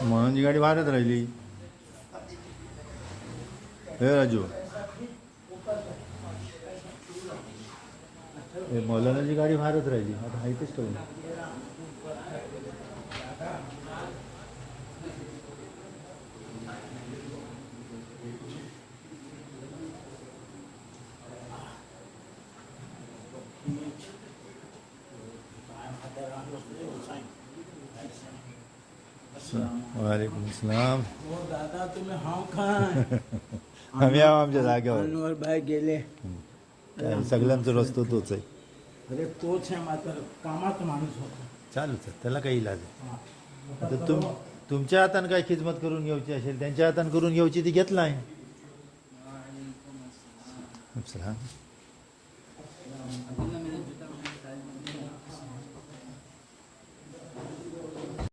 माझी गाडी वाहतच राहिली. हे राजू, हे मौलानाची गाडी वाहतच राहिली. आता माहितीच ठेवून. वालेकुम सलाम. दादा तुम्ही हाव खाय. आम्ही आहो आमच्या जागेवर. अनवर बाय गेले. काय सगळ्यांचा रस्तो तोच आहे. अरे तोच आहे मात्र कामात माणूस होता. चालूच आहे, त्याला काही इलाज आहे. हा. आता तुमच्या हातानं काय खिदमत करून घ्यायची असेल, त्यांच्या हातानं करून घ्यायची ती घेतला आहे. अभिनंदन.